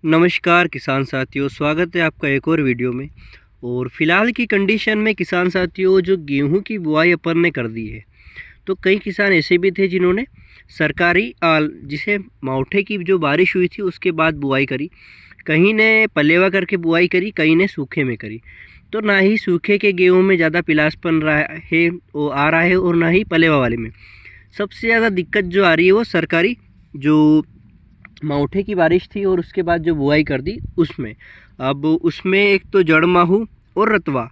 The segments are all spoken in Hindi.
नमस्कार किसान साथियों, स्वागत है आपका एक और वीडियो में। और फ़िलहाल की कंडीशन में किसान साथियों, जो गेहूं की बुआई अपन ने कर दी है, तो कई किसान ऐसे भी थे जिन्होंने सरकारी आल जिसे मावठे की जो बारिश हुई थी उसके बाद बुआई करी। कहीं ने पलेवा करके बुआई करी, कहीं ने सूखे में करी। तो ना ही सूखे के गेहूं में ज़्यादा पिलासपन रहा है वो आ रहा है, और ना ही पलेवा वाले में। सबसे ज़्यादा दिक्कत जो आ रही है वो सरकारी जो मावठे की बारिश थी और उसके बाद जो बुआई कर दी उसमें। अब उसमें एक तो जड़ माहू और रतवा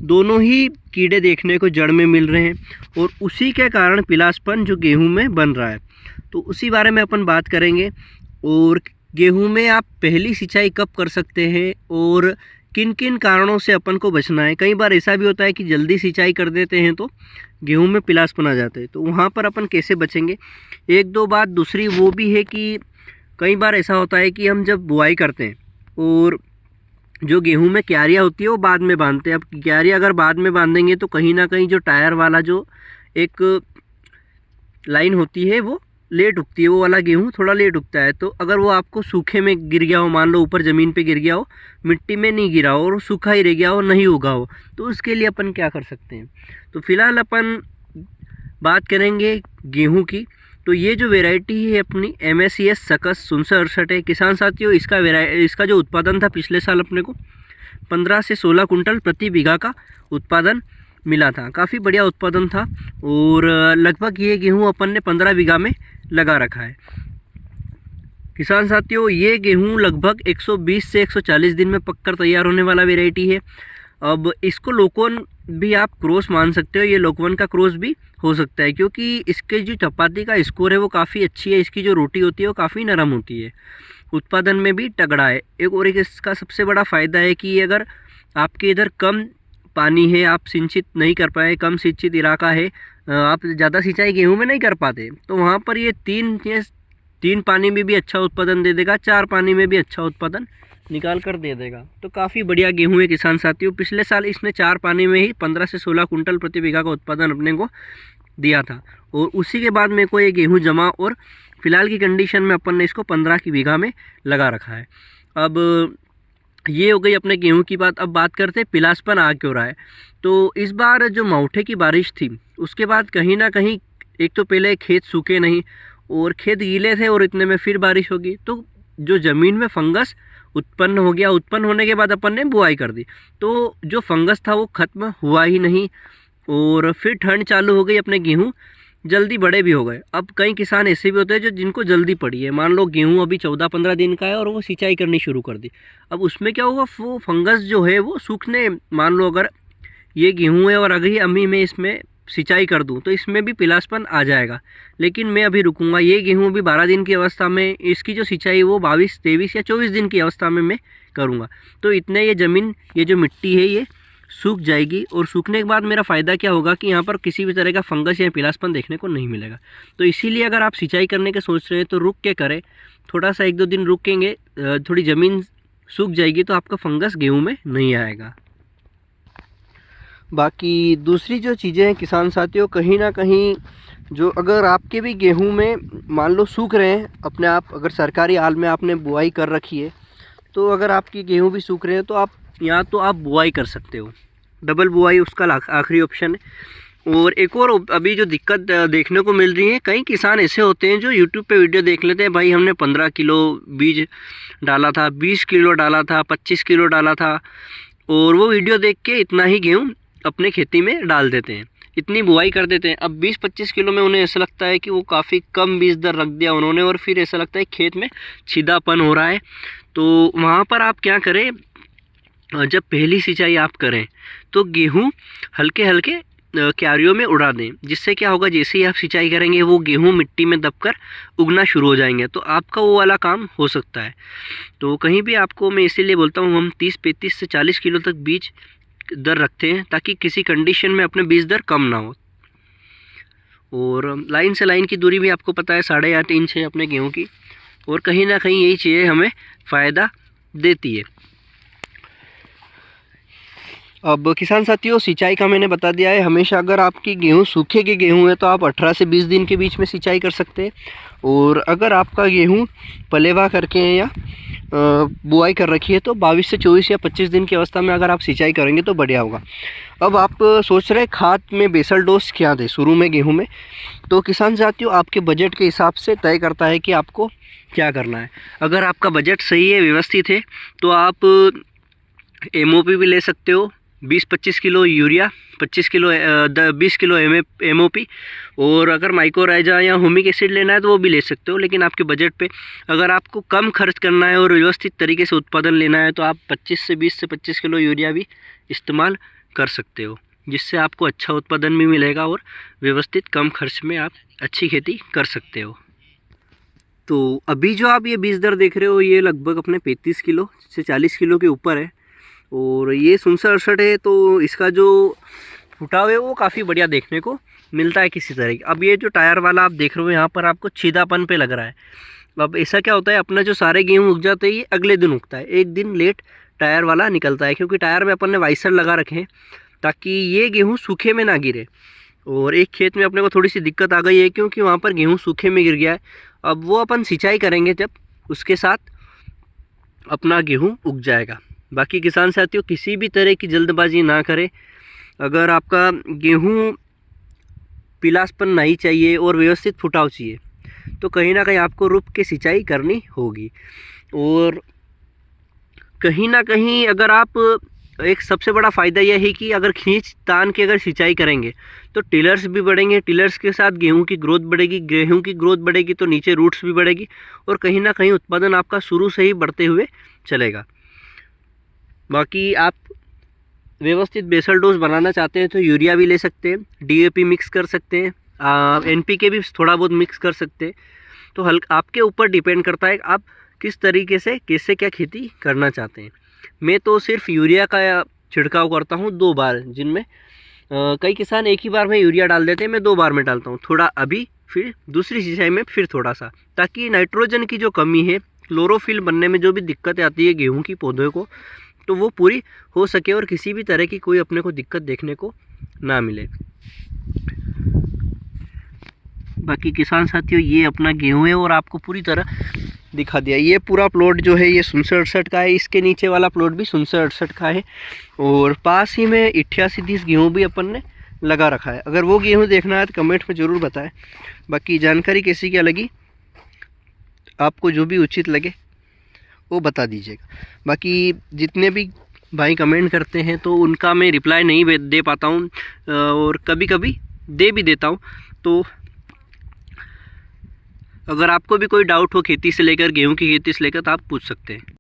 दोनों ही कीड़े देखने को जड़ में मिल रहे हैं, और उसी के कारण पिलासपन जो गेहूं में बन रहा है, तो उसी बारे में अपन बात करेंगे। और गेहूं में आप पहली सिंचाई कब कर सकते हैं और किन किन कारणों से अपन को बचना है। कई बार ऐसा भी होता है कि जल्दी सिंचाई कर देते हैं तो गेहूं में पिलासपन आ जाता है, तो वहाँ पर अपन कैसे बचेंगे। एक दो बात दूसरी वो भी है कि कई बार ऐसा होता है कि हम जब बुआई करते हैं और जो गेहूं में क्यारियाँ होती है वो बाद में बांधते हैं। अब क्यारियाँ अगर बाद में बांधेंगे तो कहीं ना कहीं जो टायर वाला जो एक लाइन होती है वो लेट उगती है, वो वाला गेहूं थोड़ा लेट उगता है। तो अगर वो आपको सूखे में गिर गया हो, मान लो ऊपर ज़मीन पे गिर गया हो, मिट्टी में नहीं गिरा हो और सूखा ही रह गया हो, नहीं उगा हो, तो उसके लिए अपन क्या कर सकते हैं। तो फिलहाल अपन बात करेंगे गेहूं की। तो ये जो वैरायटी है अपनी MSES सकस 6768 है किसान साथियों। इसका जो उत्पादन था पिछले साल अपने को 15 से 16 कुंटल प्रति बीघा का उत्पादन मिला था। काफ़ी बढ़िया उत्पादन था, और लगभग ये गेहूं अपन ने 15 बीघा में लगा रखा है। किसान साथियों, ये गेहूं लगभग 120 से 140 दिन में पककर तैयार होने वाला वैरायटी है। अब इसको लोकवन भी आप क्रॉस मान सकते हो, ये लोकवन का क्रॉस भी हो सकता है, क्योंकि इसके जो चपाती का स्कोर है वो काफ़ी अच्छी है। इसकी जो रोटी होती है वो काफ़ी नरम होती है, उत्पादन में भी तगड़ा है। एक इसका सबसे बड़ा फ़ायदा है कि अगर आपके इधर कम पानी है, आप सिंचित नहीं कर पाए, कम सिंचित इलाका है, आप ज़्यादा सिंचाई गेहूं में नहीं कर पाते, तो वहाँ पर ये तीन पानी में भी अच्छा उत्पादन दे देगा, 4 पानी में भी अच्छा उत्पादन निकाल कर दे देगा। तो काफ़ी बढ़िया गेहूं है किसान साथियों। पिछले साल इसने 4 पानी में ही 15 से 16 कुंटल प्रति बीघा का उत्पादन अपने को दिया था, और उसी के बाद मेरे को ये गेहूं जमा, और फिलहाल की कंडीशन में अपन ने इसको 15 की बीघा में लगा रखा है। अब ये हो गई अपने गेहूं की बात। अब बात करते हैं पिलासपन आ क्यों रहा है। तो इस बार जो मावठे की बारिश थी उसके बाद कहीं ना कहीं एक तो पहले खेत सूखे नहीं और खेत गीले थे, और इतने में फिर बारिश होगी तो जो ज़मीन में फंगस उत्पन्न हो गया। उत्पन्न होने के बाद अपन ने बुआई कर दी, तो जो फंगस था वो ख़त्म हुआ ही नहीं, और फिर ठंड चालू हो गई, अपने गेहूं जल्दी बड़े भी हो गए। अब कई किसान ऐसे भी होते हैं जो जिनको जल्दी पड़ी है, मान लो गेहूं अभी 14-15 दिन का है और वो सिंचाई करनी शुरू कर दी। अब उसमें क्या होगा, वो फंगस जो है वो सूखने, मान लो अगर ये गेहूं है और अभी मैं इसमें सिंचाई कर दूं तो इसमें भी पिलासपन आ जाएगा, लेकिन मैं अभी रुकूंगा। ये गेहूं अभी 12 दिन की अवस्था में, इसकी जो सिंचाई वो 22, 23 या 24 दिन की अवस्था में मैं करूंगा। तो इतने ये ज़मीन, ये जो मिट्टी है ये सूख जाएगी, और सूखने के बाद मेरा फ़ायदा क्या होगा कि यहाँ पर किसी भी तरह का फंगस या पिलासपन देखने को नहीं मिलेगा। तो इसीलिए अगर आप सिंचाई करने के सोच रहे हैं तो रुक के करें, थोड़ा सा 1-2 दिन रुकेंगे, थोड़ी ज़मीन सूख जाएगी तो आपका फंगस गेहूं में नहीं आएगा। बाकी दूसरी जो चीज़ें हैं किसान साथियों, कहीं ना कहीं जो अगर आपके भी गेहूं में मान लो सूख रहे हैं अपने आप, अगर सरकारी आल में आपने बुआई कर रखी है, तो अगर आपकी गेहूं भी सूख रहे हैं तो आप या तो आप बुआई कर सकते हो, डबल बुआई उसका आखिरी ऑप्शन है। और एक और अभी जो दिक्कत देखने को मिल रही है, कई किसान ऐसे होते हैं जो यूट्यूब पे वीडियो देख लेते हैं, भाई हमने 15 किलो बीज डाला था, 20 किलो डाला था, 25 किलो डाला था, और वो वीडियो देख के इतना ही गेहूँ अपने खेती में डाल देते हैं, इतनी बुआई कर देते हैं। अब 20-25 किलो में उन्हें ऐसा लगता है कि वो काफ़ी कम बीज दर रख दिया उन्होंने, और फिर ऐसा लगता है खेत में छीदापन हो रहा है। तो वहाँ पर आप क्या करें, जब पहली सिंचाई आप करें तो गेहूं हल्के हल्के क्यारियों में उड़ा दें, जिससे क्या होगा, जैसे ही आप सिंचाई करेंगे वो गेहूं मिट्टी में दबकर उगना शुरू हो जाएंगे, तो आपका वो वाला काम हो सकता है। तो कहीं भी आपको मैं इसीलिए बोलता हूँ हम 30-35 से 40 किलो तक बीज दर रखते हैं, ताकि किसी कंडीशन में अपने बीज दर कम ना हो। और लाइन से लाइन की दूरी भी आपको पता है 8.5 इंच है अपने गेहूँ की, और कहीं ना कहीं यही चीज़ें हमें फ़ायदा देती है। अब किसान साथियों, सिंचाई का मैंने बता दिया है। हमेशा अगर आपकी गेहूँ सूखे के गेहूँ है तो आप 18 से 20 दिन के बीच में सिंचाई कर सकते हैं। और अगर आपका गेहूँ पलेवा करके है या बुआई कर रखी है तो 22 से 24 या 25 दिन की अवस्था में अगर आप सिंचाई करेंगे तो बढ़िया होगा। अब आप सोच रहे खाद में बेसल डोज क्या दें शुरू में गेहूँ में, तो किसान साथियों आपके बजट के हिसाब से तय करता है कि आपको क्या करना है। अगर आपका बजट सही है, व्यवस्थित है, तो आप MOP भी ले सकते हो, 20-25 kilo urea, 25 kilo 20 kilo MOP। और अगर माइक्रोराइजा या हुमिक एसिड लेना है तो वो भी ले सकते हो, लेकिन आपके बजट पे। अगर आपको कम खर्च करना है और व्यवस्थित तरीके से उत्पादन लेना है तो आप 20 से 25 किलो यूरिया भी इस्तेमाल कर सकते हो, जिससे आपको अच्छा उत्पादन भी मिलेगा और व्यवस्थित कम खर्च में आप अच्छी खेती कर सकते हो। तो अभी जो आप ये बीज दर देख रहे हो ये लगभग अपने 35 किलो से 40 किलो के ऊपर है। और ये 67 है, तो इसका जो फुटाव है वो काफ़ी बढ़िया देखने को मिलता है किसी तरह की। अब ये जो टायर वाला आप देख रहे हो यहाँ पर आपको छीदापन पे लग रहा है। अब ऐसा क्या होता है, अपना जो सारे गेहूँ उग जाते हैं ये अगले दिन उगता है, एक दिन लेट टायर वाला निकलता है, क्योंकि टायर में अपन ने वाइसर लगा रखे हैं ताकि ये गेहूँ सूखे में ना गिरे। और एक खेत में अपने को थोड़ी सी दिक्कत आ गई है, क्योंकि वहाँ पर गेहूँ सूखे में गिर गया है। अब वो अपन सिंचाई करेंगे जब उसके साथ अपना गेहूँ उग जाएगा। बाकी किसान साथियों, किसी भी तरह की जल्दबाजी ना करें। अगर आपका गेहूँ पीलापन नहीं चाहिए और व्यवस्थित फुटाव चाहिए तो कहीं ना कहीं आपको रुक के सिंचाई करनी होगी। और कहीं ना कहीं अगर आप, एक सबसे बड़ा फ़ायदा यह है कि अगर खींच तान के अगर सिंचाई करेंगे तो टिलर्स भी बढ़ेंगे, टिलर्स के साथ गेहूं की ग्रोथ बढ़ेगी, गेहूं की ग्रोथ बढ़ेगी तो नीचे रूट्स भी बढ़ेगी, और कहीं ना कहीं उत्पादन आपका शुरू से ही बढ़ते हुए चलेगा। बाकी आप व्यवस्थित बेसल डोज बनाना चाहते हैं तो यूरिया भी ले सकते हैं, DAP मिक्स कर सकते हैं, NPK भी थोड़ा बहुत मिक्स कर सकते हैं। तो आपके ऊपर डिपेंड करता है आप किस तरीके से कैसे क्या खेती करना चाहते हैं। मैं तो सिर्फ यूरिया का छिड़काव करता हूँ 2 बार, जिनमें कई किसान एक ही बार में यूरिया डाल देते हैं, मैं 2 बार में डालता हूँ, थोड़ा अभी फिर दूसरी सिंचाई में फिर थोड़ा सा, ताकि नाइट्रोजन की जो कमी है, क्लोरोफिल बनने में जो भी दिक्कतें आती है गेहूँ की पौधों को, तो वो पूरी हो सके और किसी भी तरह की कोई अपने को दिक्कत देखने को ना मिले। बाकी किसान साथियों, ये अपना गेहूँ है और आपको पूरी तरह दिखा दिया। ये पूरा प्लॉट जो है ये 67-68 का है, इसके नीचे वाला प्लॉट भी 67-68 का है, और पास ही में 88-30 गेहूँ भी अपन ने लगा रखा है। अगर वो गेहूँ देखना है तो कमेंट में ज़रूर बताएं। बाकी जानकारी कैसी क्या लगी, आपको जो भी उचित लगे वो बता दीजिएगा। बाकी जितने भी भाई कमेंट करते हैं तो उनका मैं रिप्लाई नहीं दे पाता हूँ, और कभी कभी दे भी देता हूँ। तो अगर आपको भी कोई डाउट हो खेती से लेकर, गेहूं की खेती से लेकर, तो आप पूछ सकते हैं।